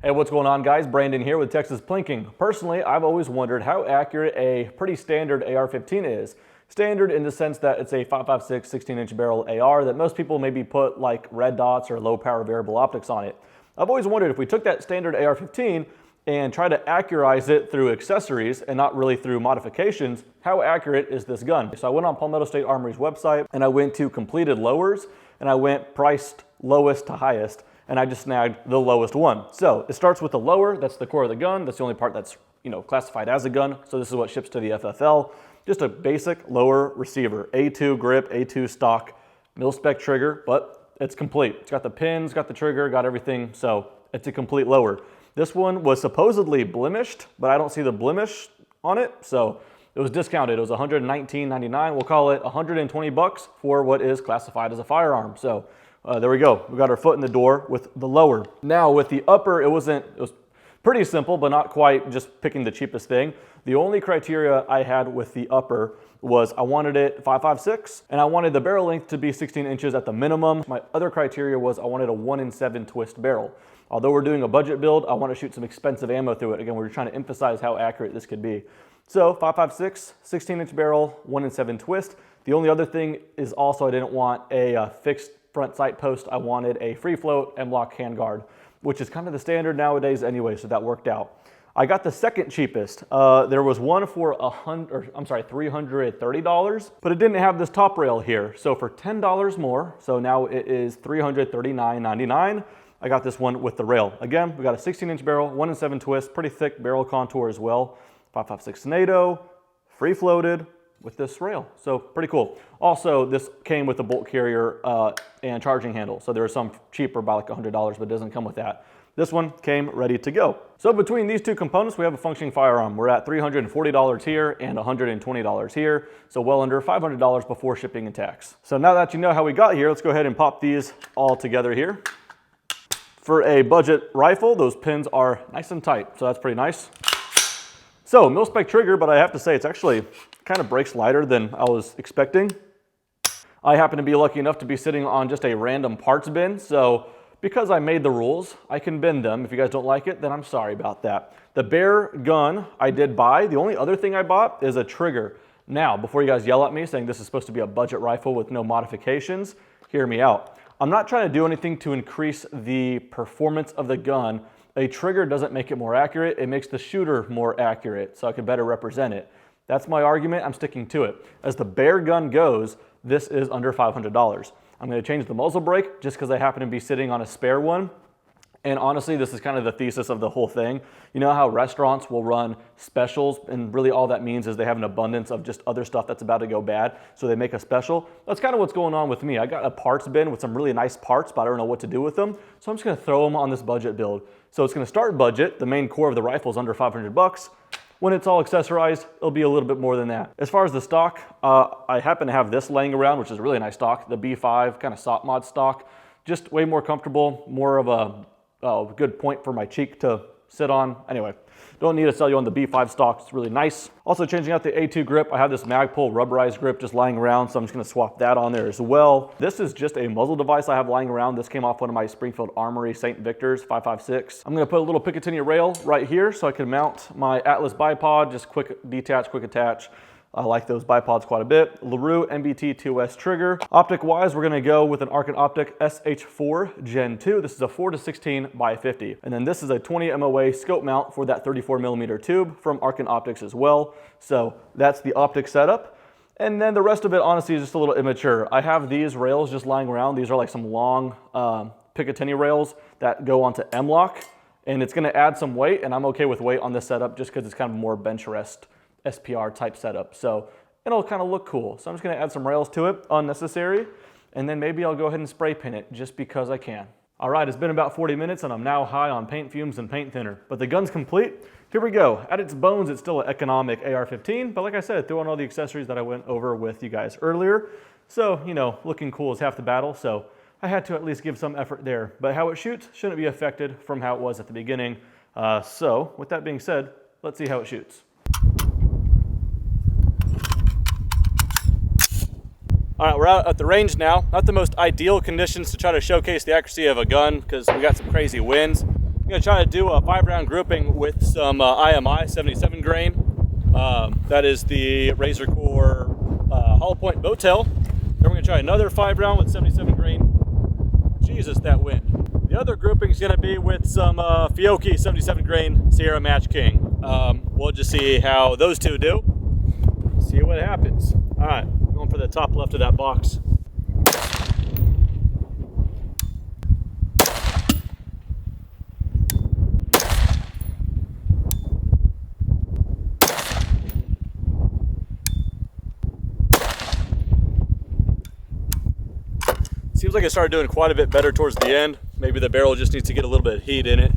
Hey, what's going on, guys? Brandon here with Texas Plinking. Personally, I've always wondered how accurate a pretty standard AR-15 is. Standard in the sense that it's a 5.56 16-inch barrel AR that most people maybe put like red dots or low power variable optics on it. I've always wondered if we took that standard AR-15 and tried to accurize it through accessories and not really through modifications, how accurate is this gun? So I went on Palmetto State Armory's website and I went to completed lowers and I went priced lowest to highest, and I just snagged the lowest one. So it starts with the lower, that's the core of the gun. That's the only part that's classified as a gun. So this is what ships to the FFL. Just a basic lower receiver, A2 grip, A2 stock, mil-spec trigger, but it's complete. It's got the pins, got the trigger, got everything, so it's a complete lower. This one was supposedly blemished, but I don't see the blemish on it, so it was discounted. It was $119.99. We'll call it 120 bucks for what is classified as a firearm. So there we go. We got our foot in the door with the lower. Now with the upper, it was pretty simple, but not quite just picking the cheapest thing. The only criteria I had with the upper was I wanted it 5.56 and I wanted the barrel length to be 16 inches at the minimum. My other criteria was I wanted a 1-in-7 twist barrel. Although we're doing a budget build, I want to shoot some expensive ammo through it. Again, we're trying to emphasize how accurate this could be. So 5.56, 16-inch barrel, 1-in-7 twist. The only other thing is also I didn't want a fixed front sight post. I wanted a free float M-LOK handguard, which is kind of the standard nowadays anyway, so that worked out. I got the second cheapest. There was one for $330, but it didn't have this top rail here. So for $10 more, so now it is $339.99. I got this one with the rail. Again, we got a 16-inch barrel, 1-in-7 twist, pretty thick barrel contour as well. 5.56 NATO, free floated with this rail. So pretty cool. Also, this came with a bolt carrier and charging handle. So there are some cheaper by like $100, but it doesn't come with that. This one came ready to go. So between these two components, we have a functioning firearm. We're at $340 here and $120 here. So well under $500 before shipping and tax. So now that you know how we got here, let's go ahead and pop these all together here. For a budget rifle, those pins are nice and tight. So that's pretty nice. So mil-spec trigger, but I have to say it's actually kind of breaks lighter than I was expecting. I happen to be lucky enough to be sitting on just a random parts bin, so because I made the rules, I can bend them. If you guys don't like it, then I'm sorry about that. The bare gun I did buy. The only other thing I bought is a trigger. Now, before you guys yell at me saying this is supposed to be a budget rifle with no modifications, hear me out. I'm not trying to do anything to increase the performance of the gun. A trigger doesn't make it more accurate, it makes the shooter more accurate, so I can better represent it. That's my argument, I'm sticking to it. As the bare gun goes, this is under $500. I'm gonna change the muzzle brake just because I happen to be sitting on a spare one. And honestly, this is kind of the thesis of the whole thing. You know how restaurants will run specials, and really all that means is they have an abundance of just other stuff that's about to go bad, so they make a special? That's kind of what's going on with me. I got a parts bin with some really nice parts, but I don't know what to do with them, so I'm just gonna throw them on this budget build. So it's gonna start budget. The main core of the rifle is under 500 bucks. When it's all accessorized, it'll be a little bit more than that. As far as the stock, I happen to have this laying around, which is a really nice stock, the B5 kind of SOP mod stock. Just way more comfortable, more of a good point for my cheek to sit on. Anyway, don't need to sell you on the B5 stock, it's really nice. Also changing out the A2 grip, I have this Magpul rubberized grip just lying around, so I'm just gonna swap that on there as well. This is just a muzzle device I have lying around. This came off one of my Springfield Armory St. Victor's 5.56. I'm gonna put a little Picatinny rail right here so I can mount my Atlas bipod, just quick detach, quick attach. I like those bipods quite a bit. LaRue MBT2S trigger. Optic-wise, we're gonna go with an Arcon Optic SH4 Gen 2. This is a 4-16x50. And then this is a 20 MOA scope mount for that 34mm tube from Arcon Optics as well. So that's the optic setup. And then the rest of it, honestly, is just a little immature. I have these rails just lying around. These are like some long Picatinny rails that go onto M-LOK. And it's gonna add some weight, and I'm okay with weight on this setup just because it's kind of more bench rest SPR type setup, so it'll kind of look cool. So I'm just gonna add some rails to it, unnecessary, and then maybe I'll go ahead and spray paint it just because I can. All right, it's been about 40 minutes and I'm now high on paint fumes and paint thinner, but the gun's complete. Here we go. At its bones, it's still an economic AR-15, but like I said, threw on all the accessories that I went over with you guys earlier. So, looking cool is half the battle, so I had to at least give some effort there. But how it shoots shouldn't be affected from how it was at the beginning. So with that being said, let's see how it shoots. All right, we're out at the range now. Not the most ideal conditions to try to showcase the accuracy of a gun because we got some crazy winds. I'm gonna try to do a 5-round grouping with some IMI 77 grain. That is the Razor Core hollow point bow tail. Then we're gonna try another 5-round with 77 grain. Jesus, that wind. The other grouping is gonna be with some Fiocchi 77 grain Sierra Match King. We'll just see how those two do. See what happens. All right, going for the top left of that box. Seems like it started doing quite a bit better towards the end. Maybe the barrel just needs to get a little bit of heat in it.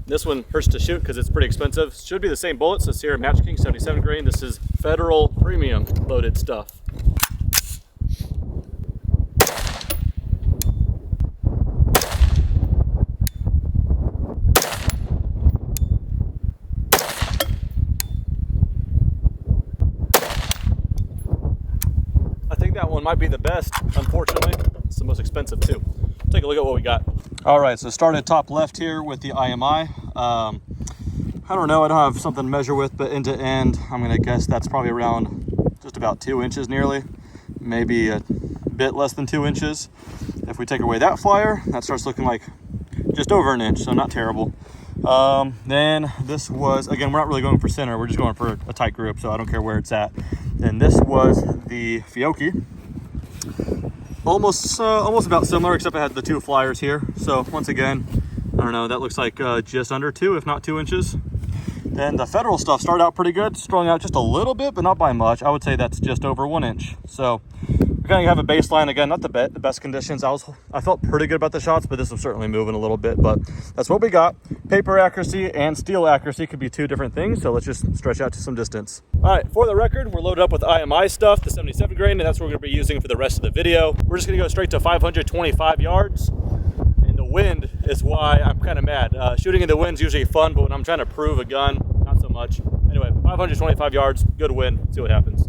This one hurts to shoot because it's pretty expensive. Should be the same bullets, so Sierra Match King 77 grain. This is Federal premium loaded stuff. I think that one might be the best, unfortunately. It's the most expensive too. Take a look at what we got. All right, so started top left here with the IMI. I don't know, I don't have something to measure with, but end to end, I'm gonna guess that's probably around just about 2 inches nearly, maybe a bit less than 2 inches. If we take away that flyer, that starts looking like just over an inch, so not terrible. Then this was, again, we're not really going for center, we're just going for a tight group, so I don't care where it's at. Then this was the Fiocchi. Almost about similar, except I had the 2 flyers here. So once again, I don't know, that looks like just under 2, if not 2 inches. Then the Federal stuff started out pretty good, strung out just a little bit, but not by much. I would say that's just over 1 inch. So we kind of have a baseline, again, not the best conditions. I felt pretty good about the shots, but this was certainly moving a little bit, but that's what we got. Paper accuracy and steel accuracy could be 2 different things, so let's just stretch out to some distance. All right, for the record, we're loaded up with IMI stuff, the 77 grain, and that's what we're gonna be using for the rest of the video. We're just gonna go straight to 525 yards. And the wind is why I'm kind of mad. Shooting in the wind's usually fun, but when I'm trying to prove a gun, not so much. Anyway, 525 yards, good wind, see what happens.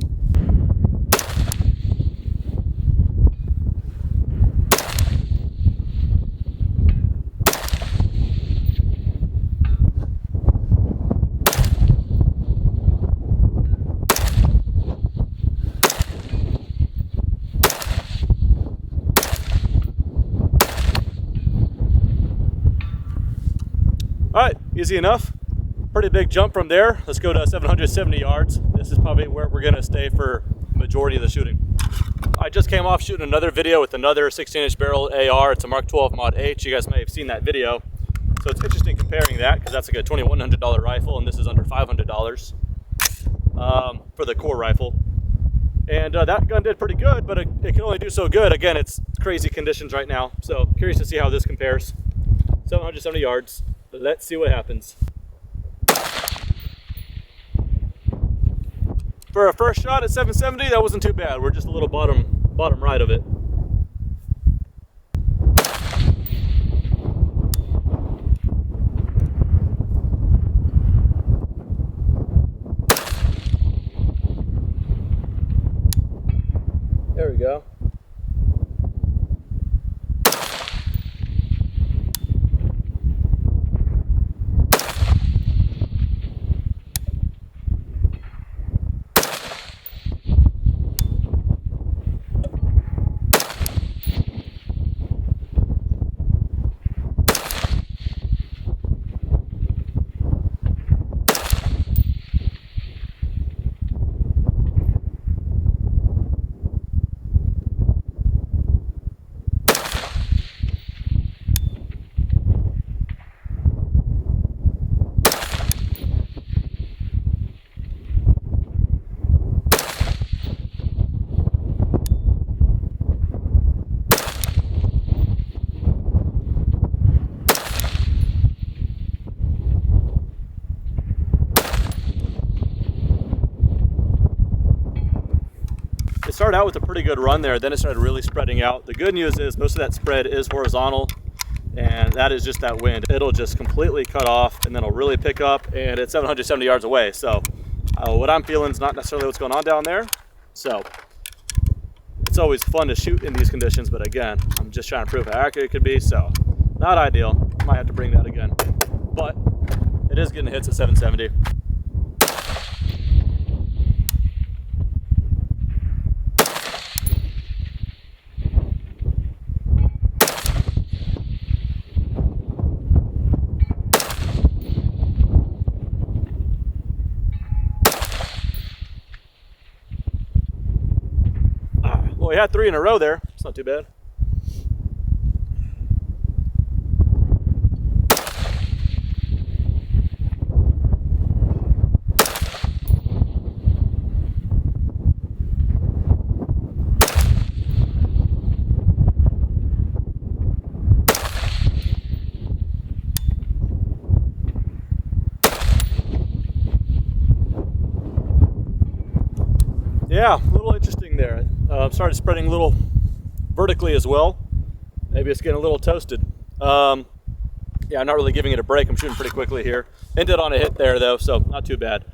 All right, easy enough. Pretty big jump from there. Let's go to 770 yards. This is probably where we're gonna stay for the majority of the shooting. I just came off shooting another video with another 16-inch barrel AR. It's a Mark 12 Mod H. You guys may have seen that video. So it's interesting comparing that because that's like a $2,100 rifle and this is under $500 for the core rifle. And that gun did pretty good, but it can only do so good. Again, it's crazy conditions right now. So curious to see how this compares. 770 yards. Let's see what happens. For a first shot at 770, that wasn't too bad. We're just a little bottom right of it. There we go. started out with a pretty good run there, then it started really spreading out. The good news is most of that spread is horizontal, and that is just that wind. It'll just completely cut off, and then it'll really pick up, and it's 770 yards away. So what I'm feeling is not necessarily what's going on down there. So it's always fun to shoot in these conditions, but again, I'm just trying to prove how accurate it could be. So not ideal. Might have to bring that again, but it is getting hits at 770. Well, we had 3 in a row there. It's not too bad. Yeah, a little interesting there. Started spreading a little vertically as well. Maybe it's getting a little toasted. Yeah, I'm not really giving it a break. I'm shooting pretty quickly here. Ended on a hit there though, so not too bad.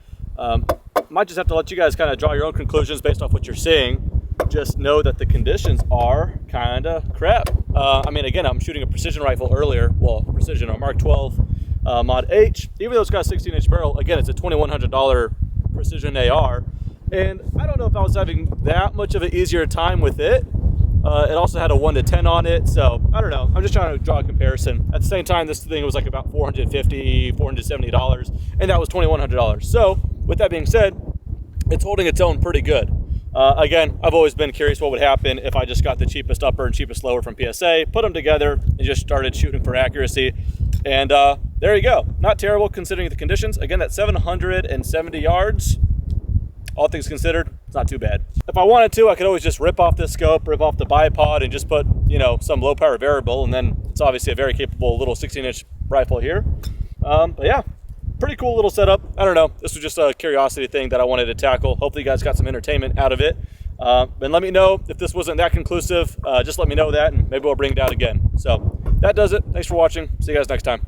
Might just have to let you guys kind of draw your own conclusions based off what you're seeing. Just know that the conditions are kind of crap. I mean, again, I'm shooting a precision rifle earlier. Well, precision, a Mark 12 Mod H. Even though it's got a 16-inch barrel, again, it's a $2,100 precision AR. And I don't know if I was having that much of an easier time with it. It also had a 1 to 10 on it, so I don't know. I'm just trying to draw a comparison. At the same time, this thing was like about $450, $470, and that was $2,100. So with that being said, it's holding its own pretty good. Again, I've always been curious what would happen if I just got the cheapest upper and cheapest lower from PSA, put them together, and just started shooting for accuracy. And there you go. Not terrible considering the conditions. Again, that's 770 yards. All things considered, it's not too bad. If I wanted to, I could always just rip off this scope, rip off the bipod, and just put, you know, some low power variable, and then it's obviously a very capable little 16-inch rifle here. But yeah, pretty cool little setup. I don't know. This was just a curiosity thing that I wanted to tackle. Hopefully you guys got some entertainment out of it. And let me know if this wasn't that conclusive. Just let me know that, and maybe we'll bring it out again. So that does it. Thanks for watching. See you guys next time.